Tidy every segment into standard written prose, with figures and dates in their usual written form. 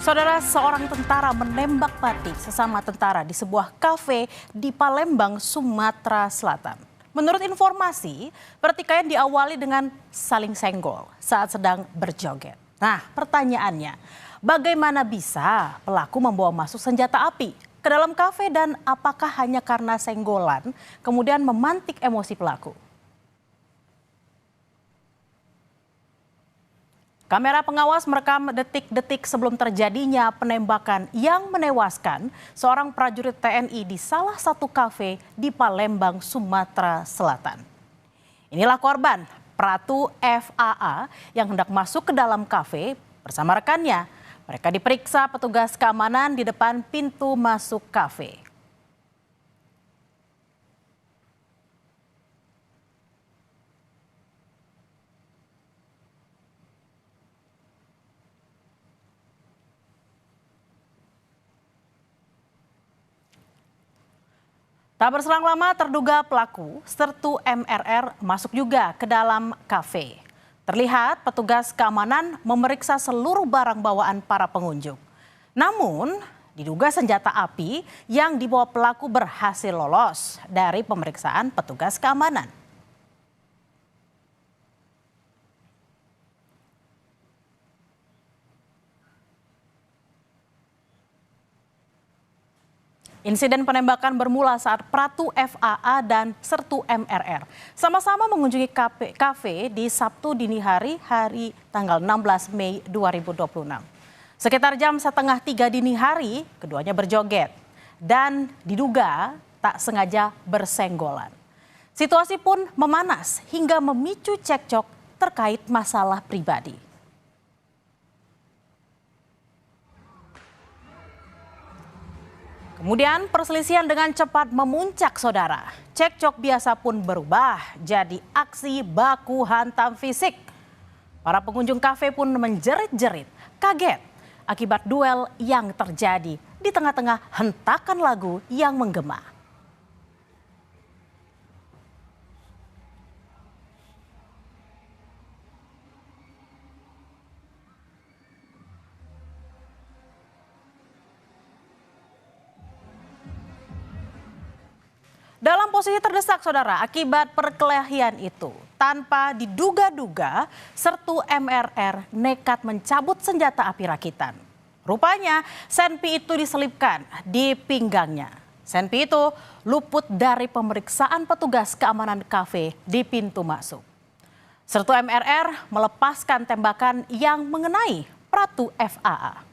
Saudara, seorang tentara menembak mati sesama tentara di sebuah kafe di Palembang, Sumatera Selatan. Menurut informasi, pertikaian diawali dengan saling senggol saat sedang berjoget. Nah, pertanyaannya, bagaimana bisa pelaku membawa masuk senjata api ke dalam kafe dan apakah hanya karena senggolan kemudian memantik emosi pelaku? Kamera pengawas merekam detik-detik sebelum terjadinya penembakan yang menewaskan seorang prajurit TNI di salah satu kafe di Palembang, Sumatera Selatan. Inilah korban, Pratu FAA yang hendak masuk ke dalam kafe bersama rekannya. Mereka diperiksa petugas keamanan di depan pintu masuk kafe. Tak berselang lama terduga pelaku Sertu MRR masuk juga ke dalam kafe. Terlihat petugas keamanan memeriksa seluruh barang bawaan para pengunjung. Namun diduga senjata api yang dibawa pelaku berhasil lolos dari pemeriksaan petugas keamanan. Insiden penembakan bermula saat Pratu FAA dan Sertu MRR sama-sama mengunjungi kafe di Sabtu dini hari tanggal 16 Mei 2026. Sekitar jam setengah 3 dini hari, keduanya berjoget dan diduga tak sengaja bersenggolan. Situasi pun memanas hingga memicu cekcok terkait masalah pribadi. Kemudian perselisihan dengan cepat memuncak, saudara. Cekcok biasa pun berubah jadi aksi baku hantam fisik. Para pengunjung kafe pun menjerit-jerit, kaget akibat duel yang terjadi di tengah-tengah hentakan lagu yang menggema. Dalam posisi terdesak, saudara, akibat perkelahian itu, tanpa diduga-duga, Sertu MRR nekat mencabut senjata api rakitan. Rupanya, senpi itu diselipkan di pinggangnya. Senpi itu luput dari pemeriksaan petugas keamanan kafe di pintu masuk. Sertu MRR melepaskan tembakan yang mengenai Pratu FAA.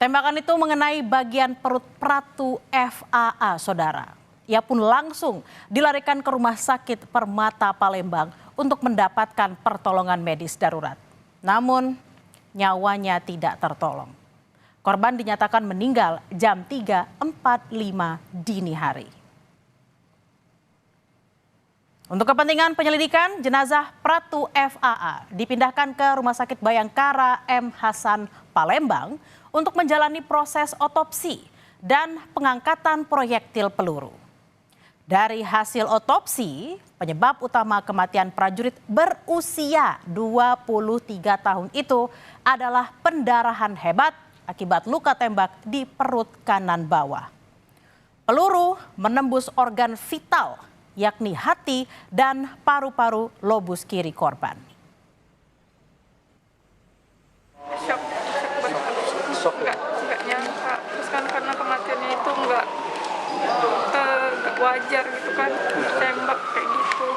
Tembakan itu mengenai bagian perut Pratu FAA, saudara. Ia pun langsung dilarikan ke Rumah Sakit Permata Palembang untuk mendapatkan pertolongan medis darurat. Namun nyawanya tidak tertolong. Korban dinyatakan meninggal jam 3.45 dini hari. Untuk kepentingan penyelidikan, jenazah Pratu FAA dipindahkan ke Rumah Sakit Bayangkara M. Hasan Palembang untuk menjalani proses otopsi dan pengangkatan proyektil peluru. Dari hasil otopsi, penyebab utama kematian prajurit berusia 23 tahun itu adalah pendarahan hebat akibat luka tembak di perut kanan bawah. Peluru menembus organ vital, yakni hati dan paru-paru lobus kiri korban. Nggak nyangka, terus kan karena kematiannya itu nggak wajar gitu kan, tembak kayak gitu.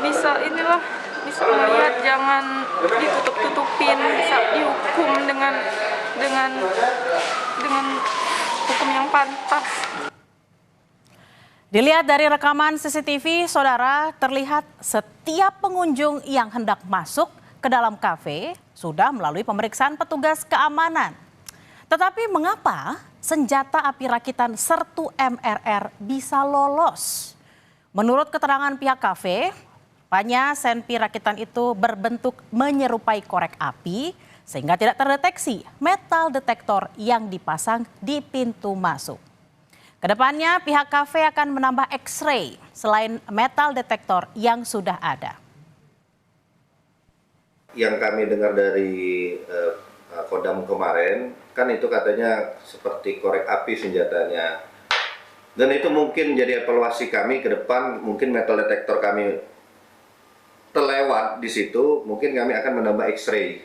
Bisa melihat, jangan ditutup-tutupin, bisa dihukum dengan hukum yang pantas. Dilihat dari rekaman CCTV, saudara, terlihat setiap pengunjung yang hendak masuk ke dalam kafe sudah melalui pemeriksaan petugas keamanan. Tetapi mengapa senjata api rakitan Sertu MRR bisa lolos? Menurut keterangan pihak kafe, rupanya senpi rakitan itu berbentuk menyerupai korek api sehingga tidak terdeteksi metal detektor yang dipasang di pintu masuk. Kedepannya pihak kafe akan menambah X-ray selain metal detektor yang sudah ada. Yang kami dengar dari Kodam kemarin, kan itu katanya seperti korek api senjatanya. Dan itu mungkin jadi evaluasi kami ke depan, mungkin metal detektor kami terlewat di situ, mungkin kami akan menambah X-ray.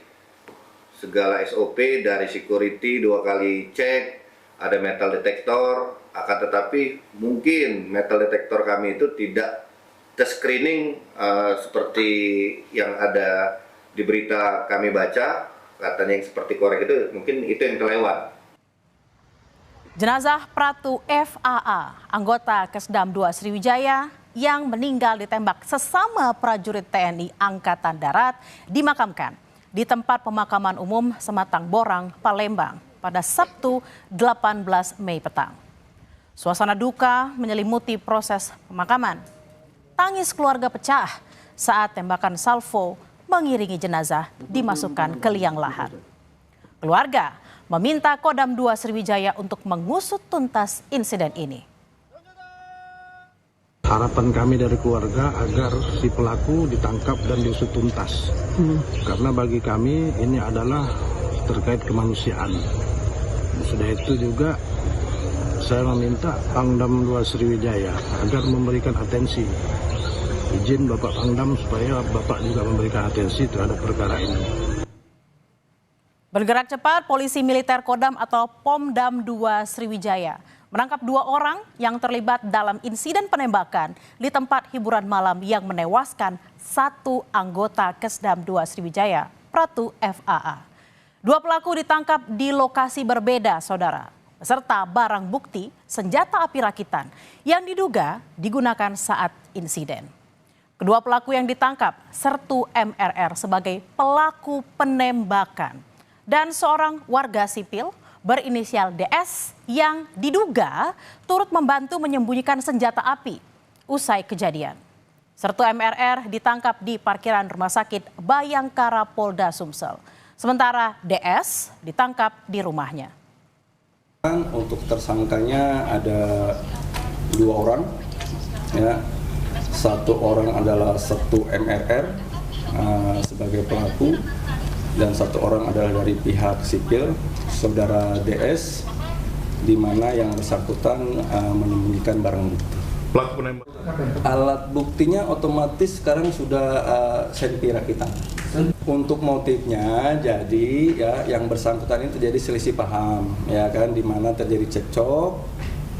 Segala SOP dari security 2 kali cek, ada metal detektor, akan tetapi mungkin metal detektor kami itu tidak tes-screening seperti yang ada di berita kami baca, katanya yang seperti korek itu, mungkin itu yang terlewat. Jenazah Pratu FAA, anggota Kesdam 2 Sriwijaya yang meninggal ditembak sesama prajurit TNI Angkatan Darat dimakamkan di tempat pemakaman umum Sematang Borang, Palembang pada Sabtu 18 Mei petang. Suasana duka menyelimuti proses pemakaman. Tangis keluarga pecah saat tembakan salvo mengiringi jenazah dimasukkan ke liang lahat. Keluarga meminta Kodam 2 Sriwijaya untuk mengusut tuntas insiden ini. Harapan kami dari keluarga agar si pelaku ditangkap dan diusut tuntas. Karena bagi kami ini adalah terkait kemanusiaan. Sudah itu juga saya meminta Pangdam 2 Sriwijaya agar memberikan atensi. Izin Bapak Pangdam supaya Bapak juga memberikan atensi terhadap perkara ini. Bergerak cepat, polisi militer Kodam atau Pomdam 2 Sriwijaya menangkap 2 orang yang terlibat dalam insiden penembakan di tempat hiburan malam yang menewaskan 1 anggota Kesdam 2 Sriwijaya, Pratu FAA. 2 pelaku ditangkap di lokasi berbeda, saudara, beserta barang bukti senjata api rakitan yang diduga digunakan saat insiden. Kedua pelaku yang ditangkap sertu MRR sebagai pelaku penembakan dan seorang warga sipil berinisial DS yang diduga turut membantu menyembunyikan senjata api usai kejadian. Sertu MRR ditangkap di parkiran Rumah Sakit Bayangkara Polda Sumsel. Sementara DS ditangkap di rumahnya. Untuk tersangkanya ada 2 orang, ya. 1 orang adalah sertu MRR sebagai pelaku, dan 1 orang adalah dari pihak sipil, saudara DS, di mana yang bersangkutan menyembunyikan barang bukti. Pelaku penembak. Alat buktinya otomatis sekarang sudah senpi rakitan. Untuk motifnya, jadi ya yang bersangkutan ini terjadi selisih paham, ya kan, di mana terjadi cekcok,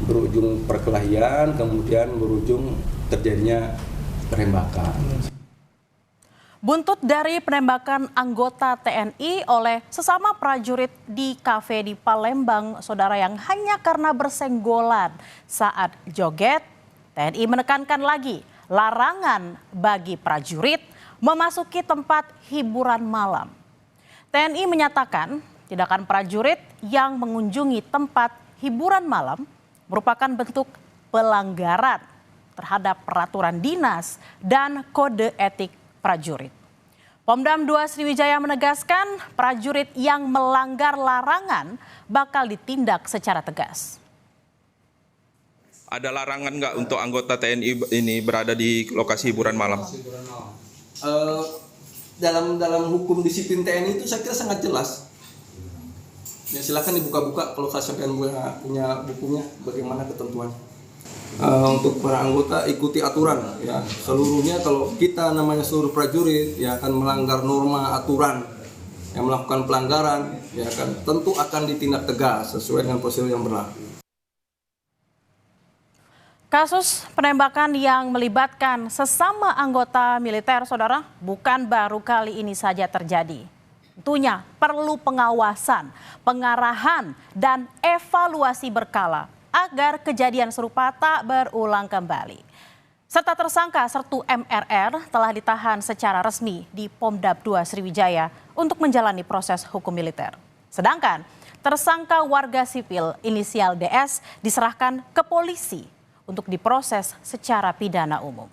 berujung perkelahian, kemudian berujung terjadinya penembakan. Buntut dari penembakan anggota TNI oleh sesama prajurit di kafe di Palembang, saudara, yang hanya karena bersenggolan saat joget, TNI menekankan lagi larangan bagi prajurit memasuki tempat hiburan malam. TNI menyatakan tindakan prajurit yang mengunjungi tempat hiburan malam merupakan bentuk pelanggaran terhadap peraturan dinas dan kode etik prajurit. Pomdam 2 Sriwijaya menegaskan prajurit yang melanggar larangan bakal ditindak secara tegas. Ada larangan nggak untuk anggota TNI ini berada di lokasi hiburan malam? Dalam hukum disiplin TNI itu saya kira sangat jelas. Ya, silakan dibuka-buka kalau kalian punya bukunya bagaimana ketentuan. Untuk para anggota ikuti aturan, ya, seluruhnya. Kalau kita namanya seluruh prajurit ya akan melanggar norma aturan, yang melakukan pelanggaran ya kan tentu akan ditindak tegas sesuai dengan prosedur yang berlaku. Kasus penembakan yang melibatkan sesama anggota militer, saudara, bukan baru kali ini saja terjadi. Tentunya perlu pengawasan, pengarahan, dan evaluasi berkala agar kejadian serupa tak berulang kembali. Serta tersangka sertu MRR telah ditahan secara resmi di Pomdam 2 Sriwijaya untuk menjalani proses hukum militer. Sedangkan tersangka warga sipil inisial DS diserahkan ke polisi untuk diproses secara pidana umum.